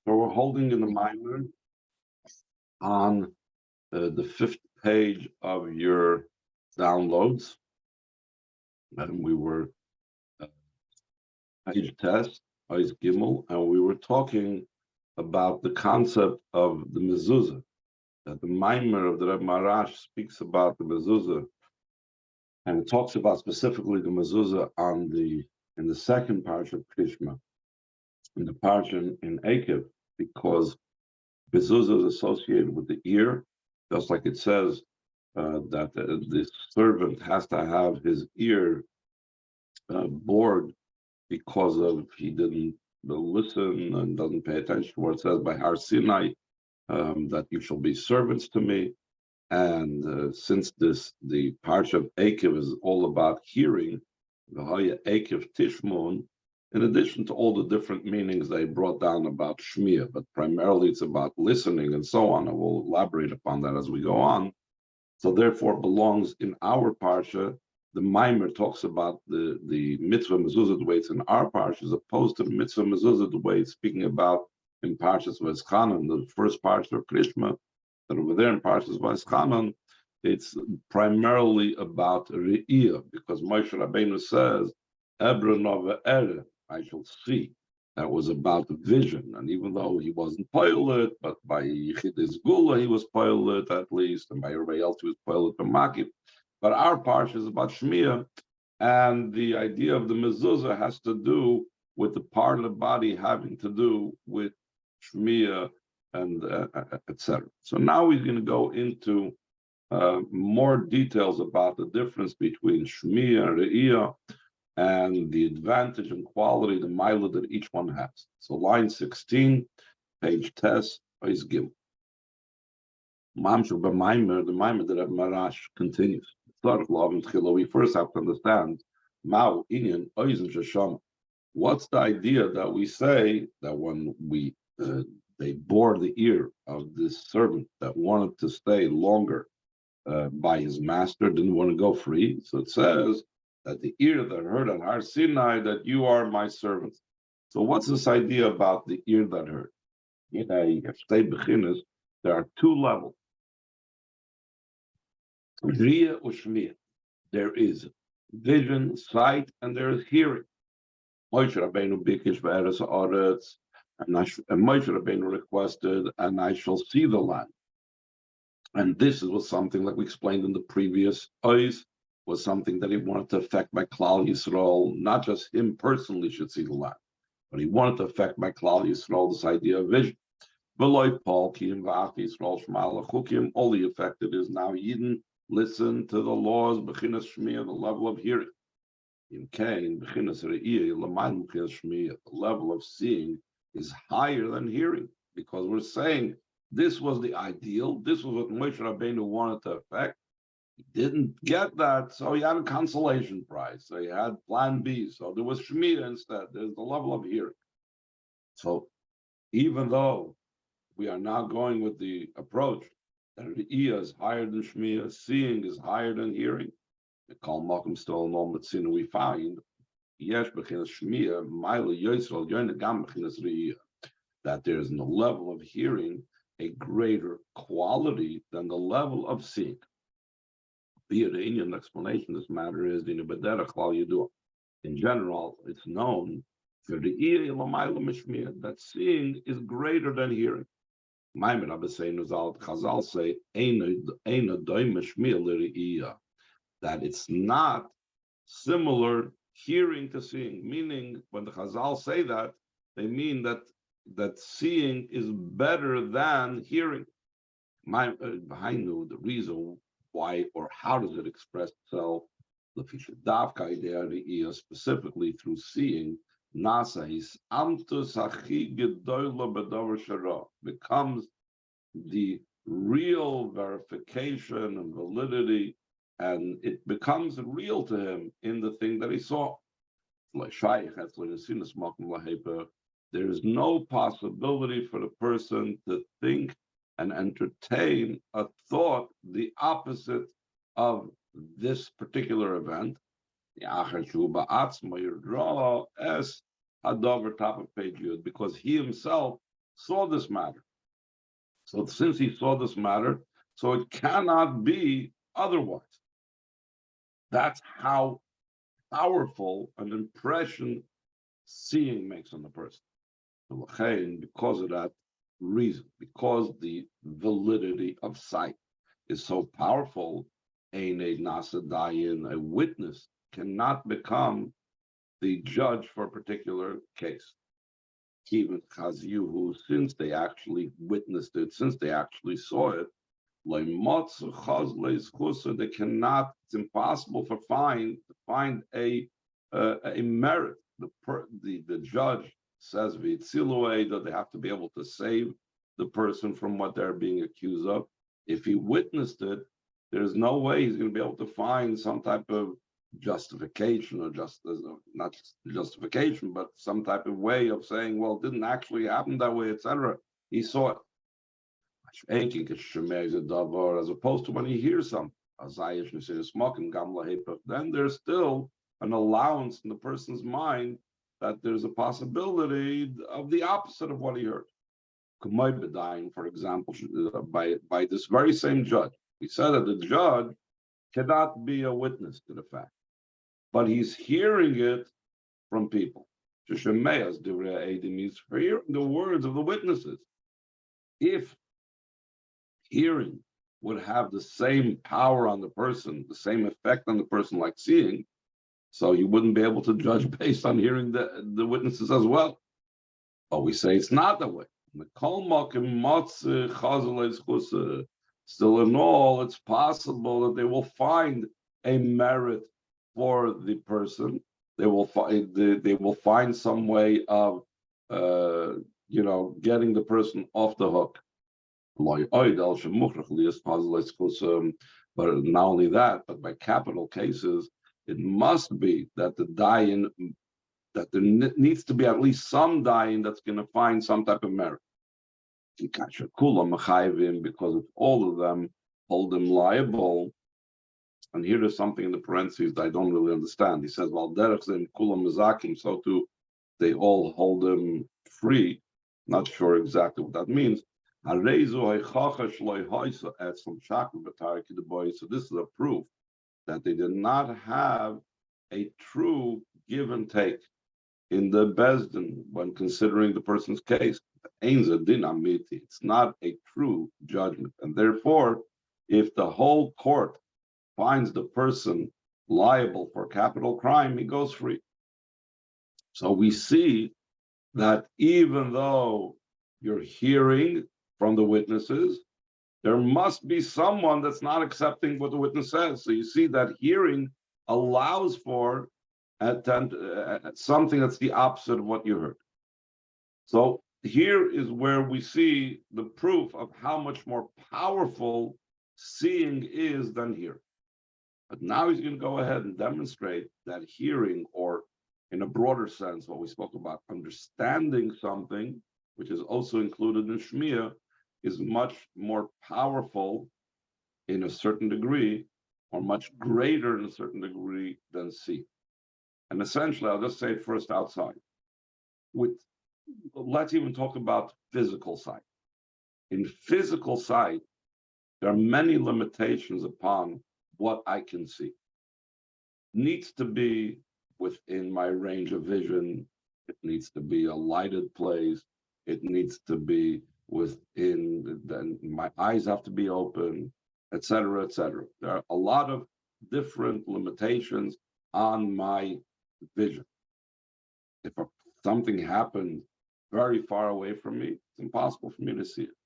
So we're holding in the mimer on the 5th page of your downloads, and we were page test, Ois Gimel, and we were talking about the concept of the mezuzah, that the mimer of the Reb Marash speaks about the mezuzah, and it talks about specifically the mezuzah in the second parsha of Krishma, in the parsha in Ekev, because mezuzah is associated with the ear, just like it says that the servant has to have his ear bored because of he didn't listen and doesn't pay attention to what it says by Har Sinai, that you shall be servants to me. And since the parsha of Ekev is all about hearing, the Haya Ekev Tishmon, in addition to all the different meanings they brought down about Shmiya, but primarily it's about listening and so on, and we'll elaborate upon that as we go on. So therefore it belongs in our parsha. The mimer talks about the mitzvah mezuzah, the way it's in our parsha, as opposed to the mitzvah mezuzah, the way it's speaking about in Parshas Vayeschanan, the first parsha of Krishma, that over there in Parshas Vayeschanan, it's primarily about re'iyah, because Moshe Rabbeinu says, Ebra nova ere, I shall see. That was about vision, and even though he wasn't pilot, but by Yichidis Gula he was pilot at least, and by everybody else he was pilot B'makif. But our parsha is about Shmiya, and the idea of the mezuzah has to do with the part of the body having to do with Shmiya and etc. So now we're going to go into more details about the difference between Shmiya and Re'iyah, and the advantage and quality, the milah that each one has. So line 16, page test, Ois Gimel. Mamshu b'maimer, the mimer that Reb Marash continues. We first have to understand Ma'u inyan oizen sheshama. What's the idea that we say that when they bore the ear of this servant that wanted to stay longer by his master, didn't want to go free? So it says that the ear that heard on Har Sinai, that you are my servants. So what's this idea about the ear that heard? There are two levels. There is vision, sight, and there is hearing. Moshe Rabbeinu bikish v'eres haaretz, and Moshe Rabbeinu requested, and I shall see the land. And this was something like we explained in the previous Ois, was something that he wanted to affect by Klal Yisrael. Not just him personally should see the land, but he wanted to affect by Klal Yisrael this idea of vision. All the affected is now Yidden listen to the laws, Bechinas Shmiya, the level of hearing. The level of seeing is higher than hearing, because we're saying this was the ideal, this was what Moshe Rabbeinu wanted to affect. He didn't get that, so he had a consolation prize. So he had plan B. So there was Shmiya instead. There's the level of hearing. So even though we are now going with the approach that Re'iyah is higher than Shmiya, seeing is higher than hearing, the Kol Makom still no Metzina we find, Yesh Bechinas Shmiya, Maila Yisrael, Yoina Gam Bechinas Re'iyah, that there's in the level of hearing a greater quality than the level of seeing. The Indian explanation of this matter is in general, it's known that seeing is greater than hearing. Chazal say that it's not similar hearing to seeing, meaning when the Chazal say that, they mean that seeing is better than hearing. Behind the reason why or how does it express itself? Specifically through seeing, becomes the real verification and validity, and it becomes real to him in the thing that he saw. There is no possibility for the person to think and entertain a thought the opposite of this particular event. Top of page Yud, because he himself saw this matter. So since he saw this matter, so it cannot be otherwise. That's how powerful an impression seeing makes on the person. Because of that reason, because the validity of sight is so powerful, a witness cannot become the judge for a particular case. Even Chazyuhu, since they actually witnessed it, since they actually saw it, they cannot. It's impossible to find a merit. The judge says that they have to be able to save the person from what they're being accused of. If he witnessed it, there's no way he's going to be able to find some type of justification, or not justification, but some type of way of saying, well, it didn't actually happen that way, etc. He saw it. As opposed to when he hears something, then there's still an allowance in the person's mind that there's a possibility of the opposite of what he heard. For example, by this very same judge, he said that the judge cannot be a witness to the fact, but he's hearing it from people. He's hearing the words of the witnesses. If hearing would have the same power on the person, the same effect on the person like seeing, so you wouldn't be able to judge based on hearing the witnesses as well. But we say it's not that way. Still in all, it's possible that they will find a merit for the person. They will find some way of getting the person off the hook. But not only that, but by capital cases, it must be that the dayan, that there needs to be at least some dayan that's going to find some type of merit. Because if all of them hold them liable, and here there's something in the parentheses that I don't really understand. He says, well, so too, they all hold them free. Not sure exactly what that means. So this is a proof that they did not have a true give and take in the Bezdin when considering the person's case. It's not a true judgment. And therefore, if the whole court finds the person liable for capital crime, he goes free. So we see that even though you're hearing from the witnesses, there must be someone that's not accepting what the witness says. So you see that hearing allows for something that's the opposite of what you heard. So here is where we see the proof of how much more powerful seeing is than hearing. But now he's going to go ahead and demonstrate that hearing, or in a broader sense, what we spoke about, understanding something, which is also included in Shmiya, is much more powerful in a certain degree, or much greater in a certain degree than see. And essentially, I'll just say it first outside. Let's even talk about physical sight. In physical sight, there are many limitations upon what I can see. It needs to be within my range of vision. It needs to be a lighted place. It needs to be then my eyes have to be open, etc., etc. There are a lot of different limitations on my vision. If something happened very far away from me, it's impossible for me to see it.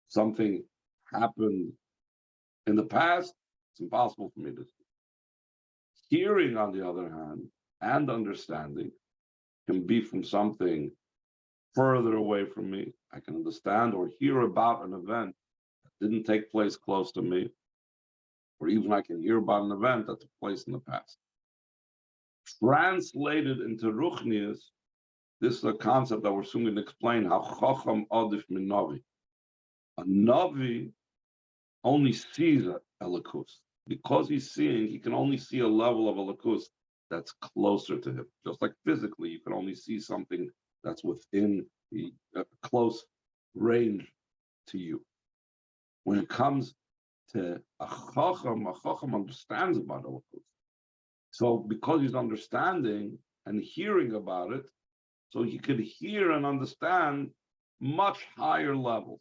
Something happened in the past, it's impossible for me to see. Hearing, on the other hand, and understanding can be from something further away from me. I can understand or hear about an event that didn't take place close to me, or even I can hear about an event that took place in the past. Translated into Ruchnius, this is a concept that we're soon going to explain, how Chacham Adif Min Navi. A Navi only sees Elikus. Because he's seeing, he can only see a level of Elikus that's closer to him. Just like physically, you can only see something that's within the close range to you. When it comes to a chacham understands about all of this. So because he's understanding and hearing about it, so he could hear and understand much higher levels.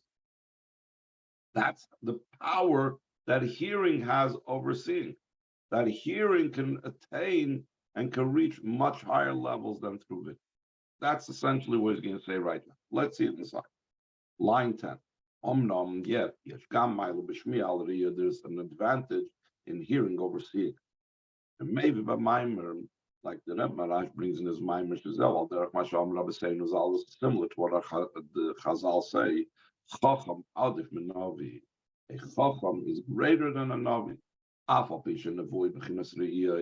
That's the power that hearing has over seeing. That hearing can attain and can reach much higher levels than through vision. That's essentially what he's going to say right now. Let's see it inside. Line 10. There's an advantage in hearing over seeing. And maybe by Maimer, like the Rebbe Marash brings in his Maimer, is always similar to what the Chazal say. Chacham adif min navi. A chacham is greater than a navi.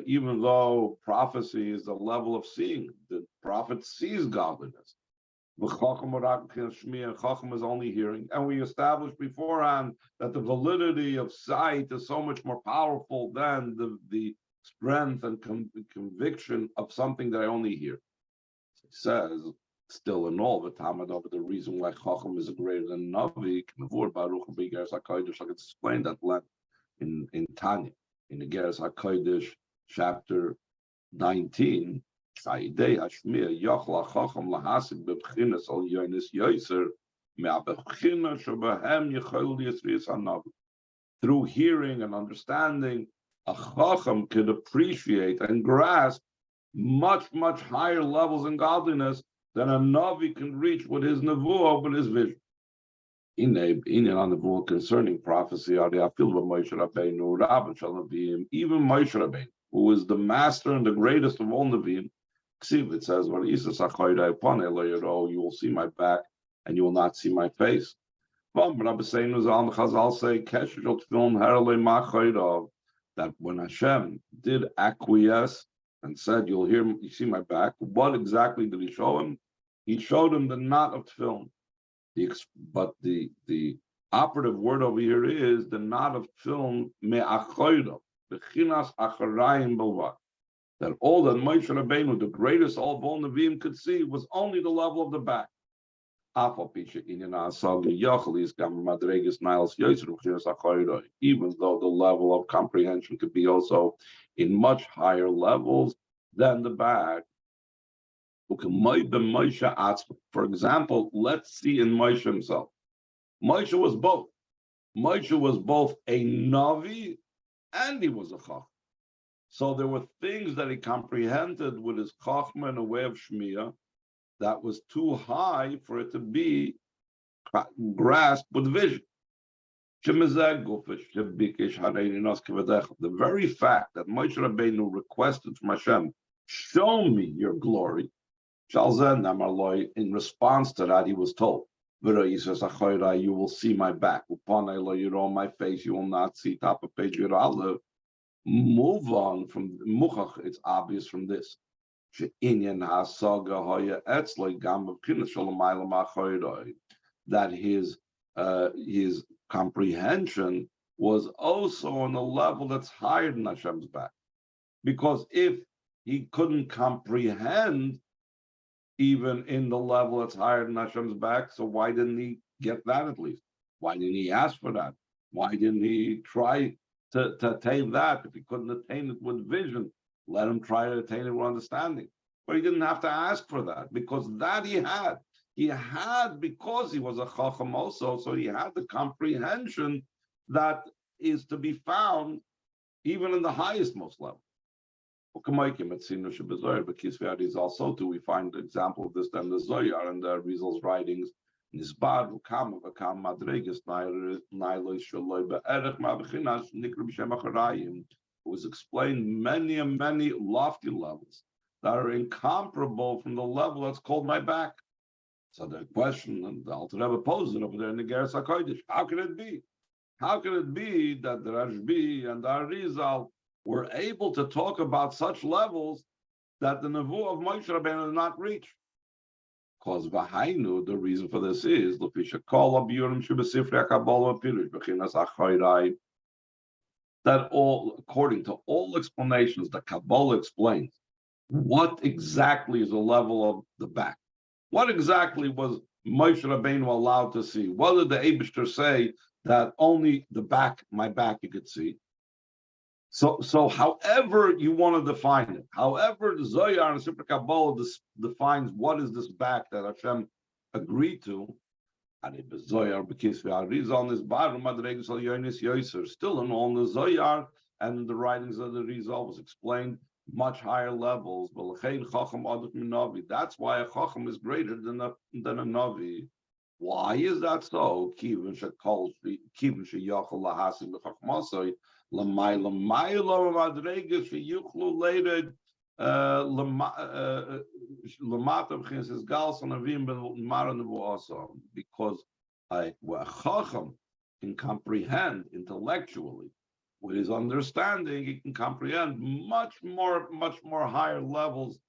Even though prophecy is the level of seeing, the prophet sees godliness. Chacham is only hearing, and we established beforehand that the validity of sight is so much more powerful than the strength and conviction of something that I only hear. It says, still in all, the reason why Chacham is greater than Navi, I can explain that in Tanya, in the Geras HaKodesh, chapter 19. Through hearing and understanding, a chacham could appreciate and grasp much, much higher levels in godliness than a navi can reach with his nevuah, with his vision. In nevuah concerning prophecy, even Moshe Rabbeinu, who is the master and the greatest of all neviim, it says, you will see my back and you will not see my face. Chazal say that when Hashem did acquiesce and said, you see my back, what exactly did he show him? He showed him the knot of tefillin. But the operative word over here is the knot of tefillin me'achoydo, b'chinas acharayim b'lvad. That all that Moshe Rabbeinu, the greatest of all Nevi'im, could see was only the level of the back. Even though the level of comprehension could be also in much higher levels than the back. For example, let's see in Moshe himself. Moshe was both. Moshe was both a Navi and he was a Chacham. So there were things that he comprehended with his Chachma in a way of Shmiya that was too high for it to be grasped with vision. The very fact that Moshe Rabbeinu requested from Hashem, show me your glory, in response to that, he was told, you will see my back. My face, you will not see. Top of page move on from Muchach, it's obvious from this. That his comprehension was also on a level that's higher than Hashem's back. Because if he couldn't comprehend even in the level that's higher than Hashem's back, so why didn't he get that at least? Why didn't he ask for that? Why didn't he try to attain that? If he couldn't attain it with vision, let him try to attain it with understanding. But he didn't have to ask for that, because that he had. He had, because he was a Chacham also, so he had the comprehension that is to be found even in the highest most level. Also, too, we find the example of this in the Zohar and the Rizal's writings. It was explained many and many lofty levels that are incomparable from the level that's called my back. So the question, and the Alter Rebbe posed it over there in the Geras HaKodesh, how can it be? How can it be that the Rashbi and the Arizal were able to talk about such levels that the Nevuah of Moshe Rabbeinu did not reach? Because Vahainu, the reason for this is that all, according to all explanations that Kabbalah explains, what exactly is the level of the back? What exactly was Moshe Rabbeinu allowed to see? What did the Eibishter say that only the back, my back, you could see? So however you want to define it, however the Zohar and Super Kabbalah defines what is this back that Hashem agreed to, and the Zohar on this still in all the Zohar and the writings of the Rizal was explained much higher levels. That's why a Chacham is greater than a Navi. Why is that so? Because a Chacham can comprehend intellectually with his understanding, he can comprehend much more higher levels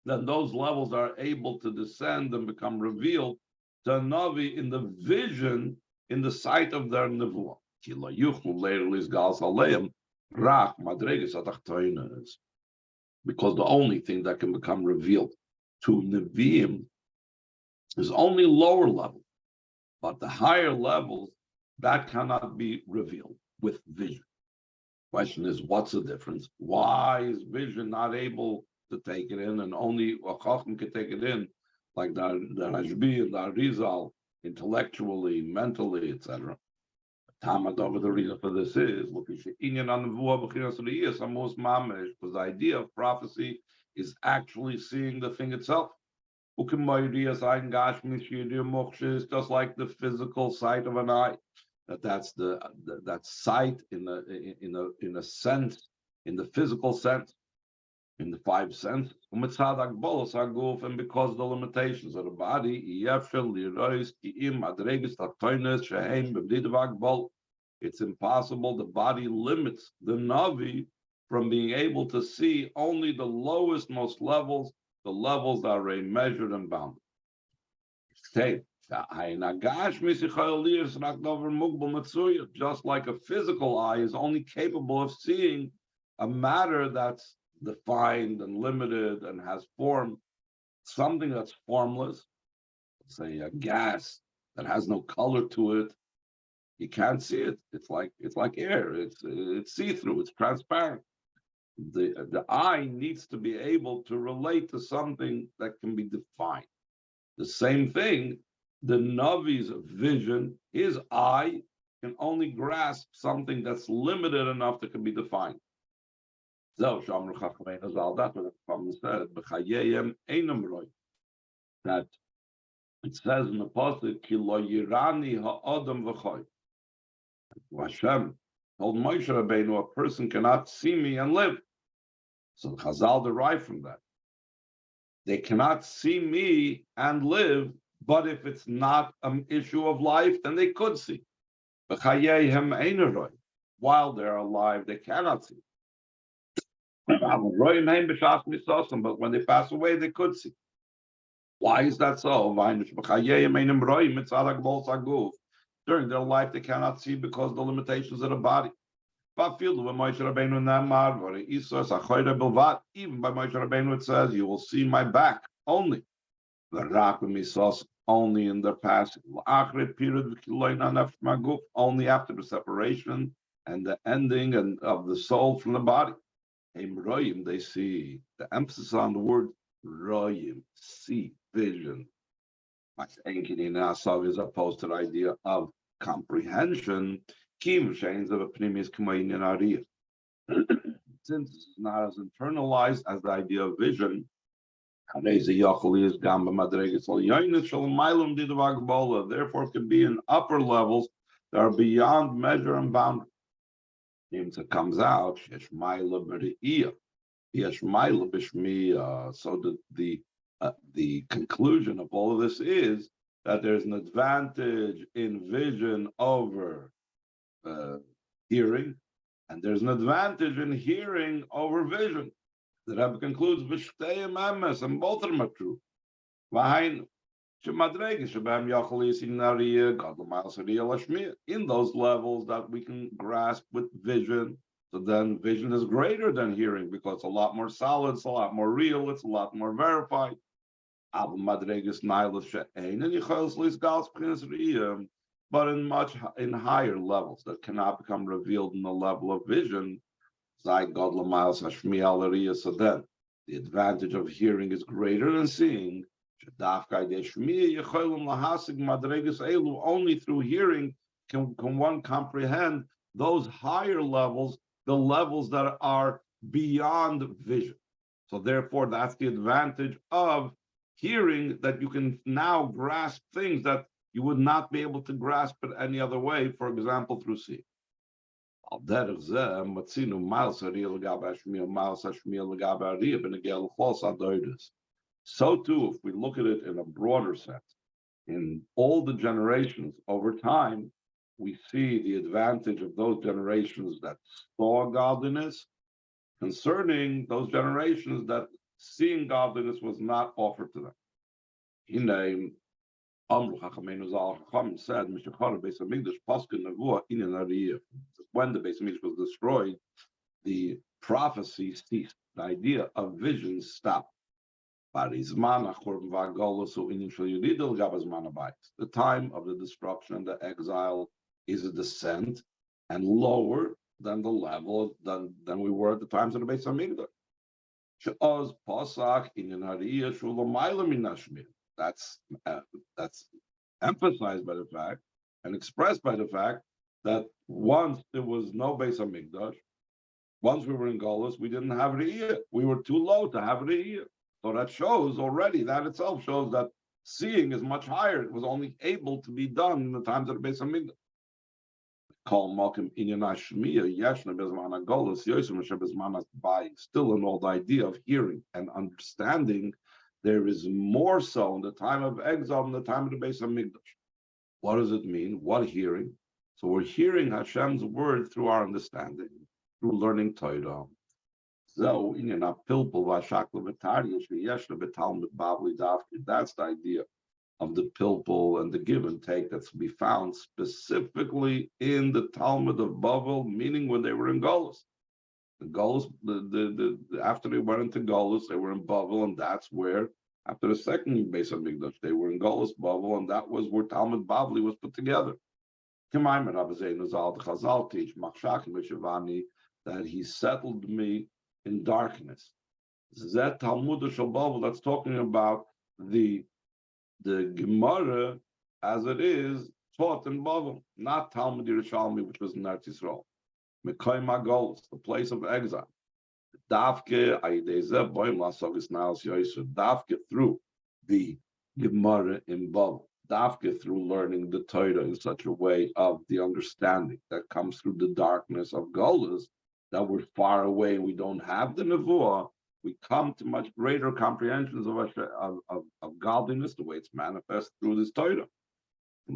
than those levels are able to descend and become revealed to a Navi in the vision, in the sight of their Nevuah. Because the only thing that can become revealed to Nevi'im is only lower level, but the higher levels, that cannot be revealed with vision. Question is, what's the difference? Why is vision not able to take it in, and only a Chacham can take it in, like the Rashbi and the Arizal, intellectually, mentally, etc. The reason for this is because the idea of prophecy is actually seeing the thing itself. Just like the physical sight of an eye, that's that sight in a sense, in the physical sense, in the five senses, and because the limitations of the body, it's impossible. The body limits the Navi from being able to see only the lowest, most levels, the levels that are measured and bounded. Okay. Just like a physical eye is only capable of seeing a matter that's defined and limited and has form, something that's formless, say a gas that has no color to it, you can't see it. It's like air. It's see-through. It's transparent. The eye needs to be able to relate to something that can be defined. The same thing, the Navi's vision, his eye can only grasp something that's limited enough that can be defined. So, that's what the Chacham said, that it says in the Pasuk, Ki lo yirani ha'adam v'choy. Hashem told Moshe Rabbeinu, a person cannot see me and live. So Chazal derive from that. They cannot see me and live, but if it's not an issue of life, then they could see. While they're alive, they cannot see. But when they pass away, they could see. Why is that so? During their life, they cannot see because of the limitations of the body. Even by Moshe Rabbeinu, it says, you will see my back only. Only in their passing. Only after the separation and the ending of the soul from the body. They see. The emphasis on the word royim, see, vision. As opposed to the idea of comprehension. Since it's not as internalized as the idea of vision, therefore it can be in upper levels that are beyond measure and boundary. It comes out, so the conclusion of all of this is that there's an advantage in vision over hearing, and there's an advantage in hearing over vision. The Rebbe concludes, and both of them are true. In those levels that we can grasp with vision, so then vision is greater than hearing because it's a lot more solid, it's a lot more real, it's a lot more verified. But in higher levels that cannot become revealed in the level of vision, so then the advantage of hearing is greater than seeing. Only through hearing can one comprehend those higher levels, the levels that are beyond vision. So therefore, that's the advantage of hearing, that you can now grasp things that you would not be able to grasp it any other way, for example, through seeing. So too, if we look at it in a broader sense, in all the generations over time, we see the advantage of those generations that saw godliness concerning those generations that seeing godliness was not offered to them. Said, when the Beis Hamikdash was destroyed, the prophecy ceased. The idea of vision stopped. The time of the destruction and the exile is a descent, and lower than the level than we were at the times of the Beis Hamikdash. That's emphasized by the fact and expressed by the fact that once there was no Beis Hamikdash, once we were in Golus, we didn't have Re'iyah. We were too low to have Re'iyah. So that shows already, that itself shows that seeing is much higher. It was only able to be done in the times of the Beis Hamikdash. Still an old idea of hearing and understanding, there is more so in the time of exile than the time of the Beis Hamikdash. What does it mean? What hearing? So we're hearing Hashem's word through our understanding, through learning Torah. That's the idea of the pilpul and the give and take that's to be found specifically in the Talmud of Bavel, meaning when they were in Golus. The Golus, after they went into Golus, they were in Bavel, and that's where, after the second Beis Hamikdash, they were in Golus, Bavel, and that was where Talmud Bavli was put together. Chazal teach that he settled me in darkness. Zet Talmud Shel Bavel, that's talking about the Gemara as it is taught in Bavel, not Talmud Yerushalmi, which was in Eretz Yisrael. Mekoy Magolus, the place of exile. Davke Aideze Boim Lasogis Naos Yosef. Davke through the Gemara in Bavel. Davke through learning the Torah in such a way of the understanding that comes through the darkness of Golus, that we're far away and we don't have the Nevuah, we come to much greater comprehensions of godliness, the way it's manifest through this Torah. The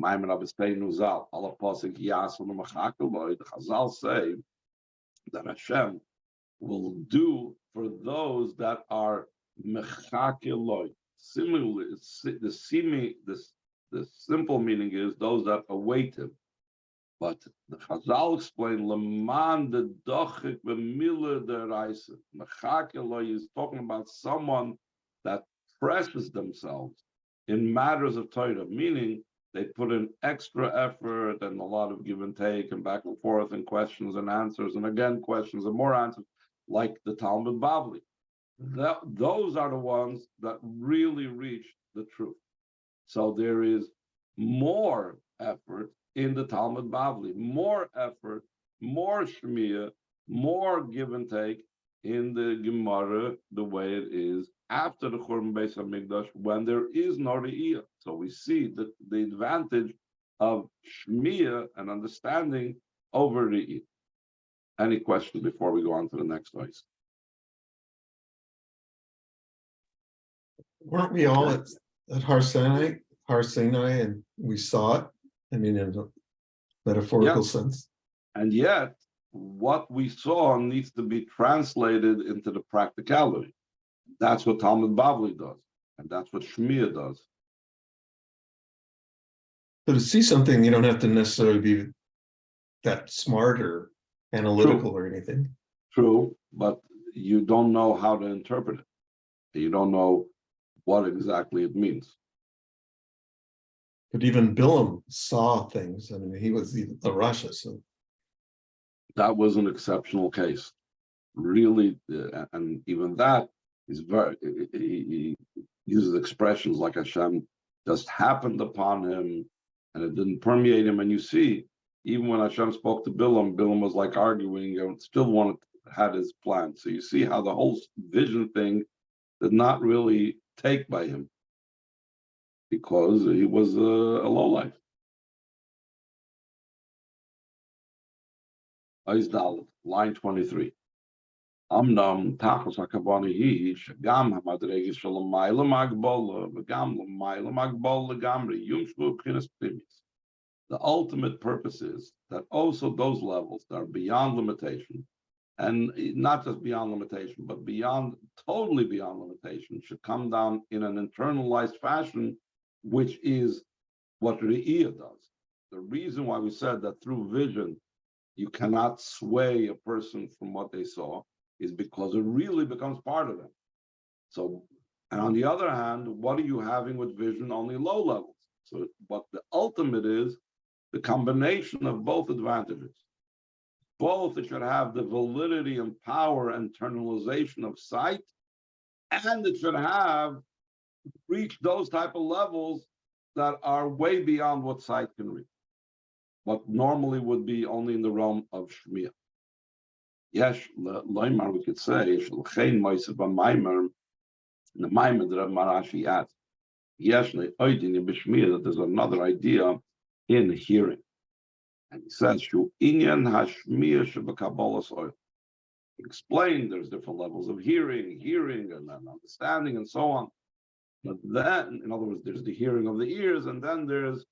Chazal say that Hashem will do for those that are mechakeloi. Similarly, the simple meaning is those that await him. But the Chazal explained, Leman the dochik b'mila deraisa. Mechakeloi is talking about someone that presses themselves in matters of Torah, meaning they put in extra effort and a lot of give and take and back and forth and questions and answers and again questions and more answers, like the Talmud Bavli. Those are the ones that really reach the truth. So there is more effort in the Talmud Bavli, more effort, more shmiyah, more give and take in the Gemara, the way it is after the Churban Beis Hamikdash, when there is no Re'iyah. So we see that the advantage of shmiyah and understanding over Re'iyah. Any questions before we go on to the next voice? Weren't we all at Har Sinai, and we saw it? I mean, in a metaphorical sense. And yet, what we saw needs to be translated into the practicality. That's what Talmud Bavli does, and that's what Shmiyah does. So to see something, you don't have to necessarily be that smart or analytical or anything. True, but you don't know how to interpret it. You don't know what exactly it means. But even Bilam saw things. I mean, he was the Rasha, so That was an exceptional case. Really, and even that is very, he uses expressions like Hashem just happened upon him and it didn't permeate him. And you see, even when Hashem spoke to Bilam, Bilam was like arguing and still had his plan. So you see how the whole vision thing did not really take by him because he was a lowlife. Line 23. Amnam tachos hakavana hi shagam hamadregis shalom ma'ila magbola v'gam l'ma'ila magbola gamri yumshvu b'chinas pnimis. The ultimate purpose is that also those levels that are beyond limitation, and not just beyond limitation, but totally beyond limitation, should come down in an internalized fashion, which is what Re'iyah does. The reason why we said that through vision, you cannot sway a person from what they saw is because it really becomes part of them. So, and on the other hand, what are you having with vision? Only low levels. So what the ultimate is, the combination of both advantages. Both it should have the validity and power and internalization of sight, and it should have reached those type of levels that are way beyond what sight can reach. What normally would be only in the realm of Shmiya. Yes, Loimar, we could say, Shalchein Moisef Maimer, the Maimer that Marashi adds. Yes, that there's another idea in hearing. And he says, Shu Inyan Hashmiya Shabakabolas Oil. Explain there's different levels of hearing and understanding and so on. But then, in other words, there's the hearing of the ears, and then there's,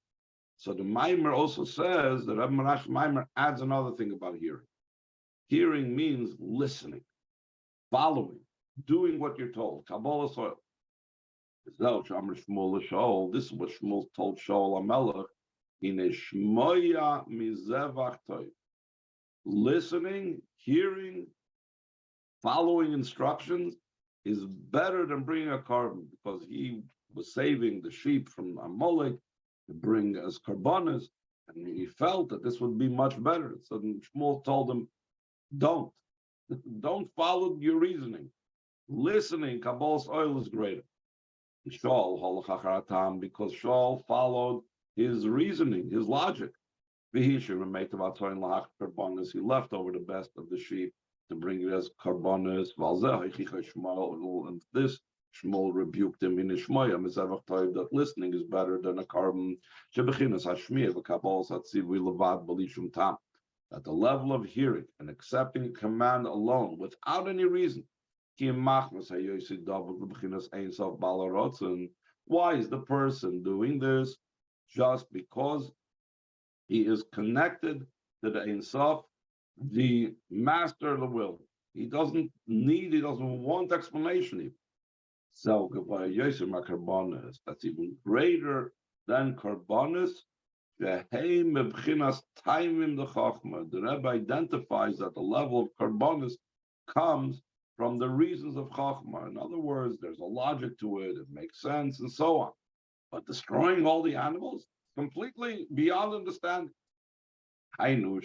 so the Maimer also says that Rabbi Marash Maimer adds another thing about hearing. Hearing means listening, following, doing what you're told. Kabbalah soil. This is what Shmuel told Shaul HaMelech in a Shmoya Mizevach Toiv. Listening, hearing, following instructions is better than bringing a carbon, because he was saving the sheep from Amalek to bring as karbanas, and he felt that this would be much better. So Shmuel told him, don't follow your reasoning. Listening, Kabbalah's oil is greater. Shaul, because Shaul followed his reasoning, his logic. He left over the best of the sheep to bring it as karbanas. And this Shmuel rebuked him in Ishmael, that listening is better than a carbon. At the level of hearing and accepting a command alone without any reason. Why is the person doing this? Just because he is connected to the Ein Sof, the master of the will. He doesn't want explanation even. So that's even greater than karbanis. The Rebbe identifies that the level of karbanis comes from the reasons of chachma. In other words, there's a logic to it, it makes sense, and so on. But destroying all the animals, completely beyond understanding. Through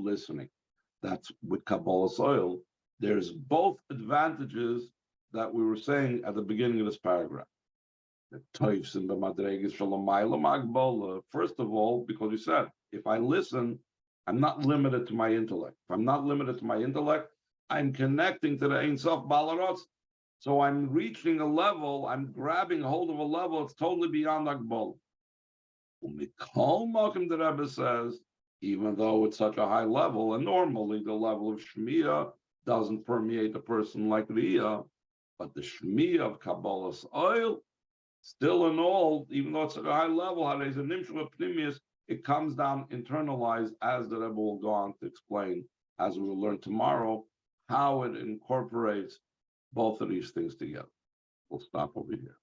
listening. That's with Kabbalah soil. There's both advantages that we were saying at the beginning of this paragraph. First of all, because we said, if I listen, I'm not limited to my intellect. If I'm not limited to my intellect, I'm connecting to the Ein Sof Balarotz. So I'm reaching a level, I'm grabbing hold of a level, it's totally beyond Akbol. The Rebbe says, even though it's such a high level, and normally the level of Shmiya doesn't permeate a person like Riyah, but the Shmiya of Kabbalah's oil, still in all, even though it's at a high level, it comes down internalized, as the Rebbe will go on to explain, as we will learn tomorrow, how it incorporates both of these things together. We'll stop over here.